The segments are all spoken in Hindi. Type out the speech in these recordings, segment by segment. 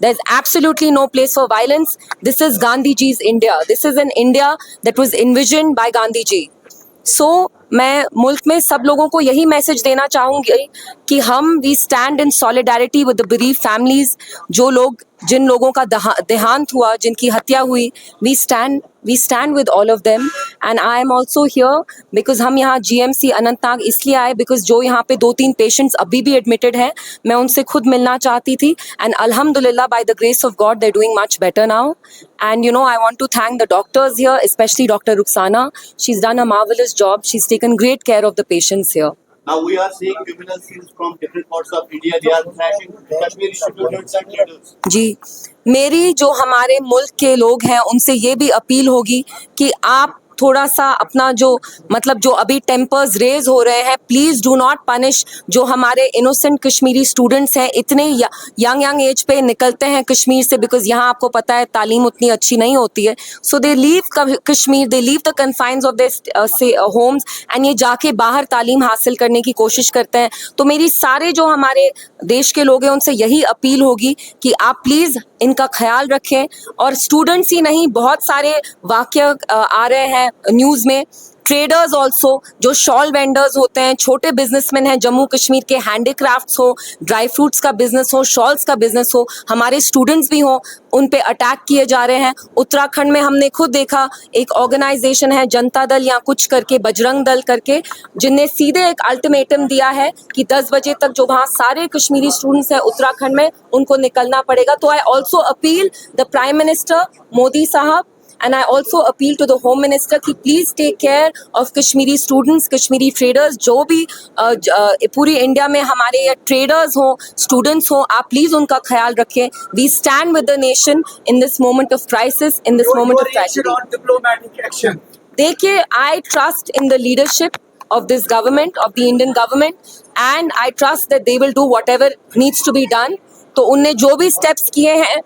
There's absolutely no place for violence. This is Gandhi ji's India. This is an India that was envisioned by Gandhi ji. So मैं मुल्क में सब लोगों को यही मैसेज देना चाहूँगी कि हम we stand in solidarity with the bereaved families. जो लोग जिन लोगों का देहांत हुआ, जिनकी हत्या हुई, we stand with all of them. And I am also here because हम यहाँ GMC अनंतनाग इसलिए आए बिकॉज जो यहाँ पे 2-3 पेशेंट्स अभी भी एडमिटेड हैं, मैं उनसे खुद मिलना चाहती थी. एंड अल्हम्दुलिल्लाह by the grace of god they are doing much better now. And I want to thank the doctors here, especially Dr. Ruxana. She's done a marvelous job. She's taken great care of the patients here. Now we are seeing criminal scenes from different parts of India. They are thrashing Kashmiri students and leaders. जी, मेरी जो हमारे मुल्क के लोग हैं उनसे ये भी अपील होगी कि आप थोड़ा सा अपना जो अभी टेम्पर्स रेज हो रहे हैं, प्लीज़ डू नॉट पनिश जो हमारे इनोसेंट कश्मीरी स्टूडेंट्स हैं. इतने यंग एज पे निकलते हैं कश्मीर से बिकॉज यहाँ आपको पता है तालीम उतनी अच्छी नहीं होती है. So they leave Kashmir, they leave the confines of their homes and ये जाके बाहर तालीम हासिल करने की कोशिश करते हैं. तो मेरी सारे जो हमारे देश के लोग हैं उनसे यही अपील होगी कि आप प्लीज़ इनका ख्याल रखें. और स्टूडेंट्स ही नहीं, बहुत सारे वाक़या आ रहे हैं न्यूज़ में. ट्रेडर्स ऑल्सो, जो शॉल वेंडर्स होते हैं, छोटे बिजनेसमैन हैं जम्मू कश्मीर के, हैंडीक्राफ्ट्स हो, ड्राई फ्रूट्स का बिजनेस हो, शॉल्स का बिजनेस हो, हमारे स्टूडेंट्स भी हों, उन पे अटैक किए जा रहे हैं. उत्तराखंड में हमने खुद देखा, एक ऑर्गेनाइजेशन है जनता दल या कुछ करके, बजरंग दल करके, जिनने सीधे एक अल्टीमेटम दिया है कि 10 बजे तक जो वहाँ सारे कश्मीरी स्टूडेंट्स हैं उत्तराखंड में उनको निकलना पड़ेगा. तो I also appeal the prime minister Modi साहब and I also appeal to the Home Minister कि please take care of Kashmiri students, Kashmiri traders. जो भी पूरी इंडिया में हमारे ये traders हों, students हों, आप please उनका ख्याल रखें. We stand with the nation in this moment of crisis, in this moment of tragedy. On diplomatic action. देखिए, I trust in the leadership of this government, of the Indian government, and I trust that they will do whatever needs to be done. तो उनने जो भी steps किए हैं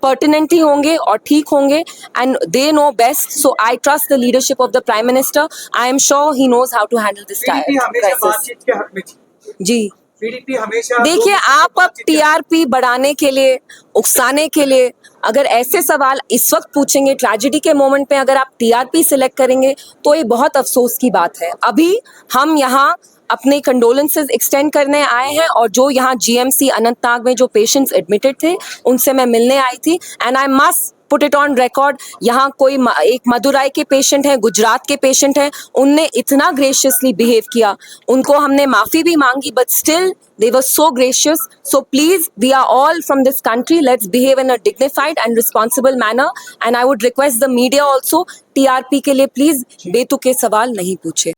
pertinent ही होंगे और ठीक होंगे, and they know best. So I trust the leadership of the Prime Minister. I am sure he knows how to handle this PDP हमेशा crisis. बातचीत के हक में थी. जी, PDP हमेशा देखिए, आप अब TRP बढ़ाने के लिए, उकसाने के लिए अगर ऐसे सवाल इस वक्त पूछेंगे ट्रेजेडी के मोमेंट पे, अगर आप TRP सिलेक्ट करेंगे तो ये बहुत अफसोस की बात है. अभी हम यहाँ अपने कंडोलेंसेस एक्सटेंड करने आए हैं और जो यहाँ GMC अनंतनाग में जो पेशेंट्स एडमिटेड थे उनसे मैं मिलने आई थी. And I must put it on record, यहाँ कोई एक मदुराई के पेशेंट हैं, गुजरात के पेशेंट हैं, उनने इतना ग्रेशियसली बिहेव किया, उनको हमने माफ़ी भी मांगी, but still they were so gracious. So please, we are all from this country, let's behave in a dignified and responsible manner. And I would request the media also, TRP के लिए please बेतुके सवाल नहीं पूछे.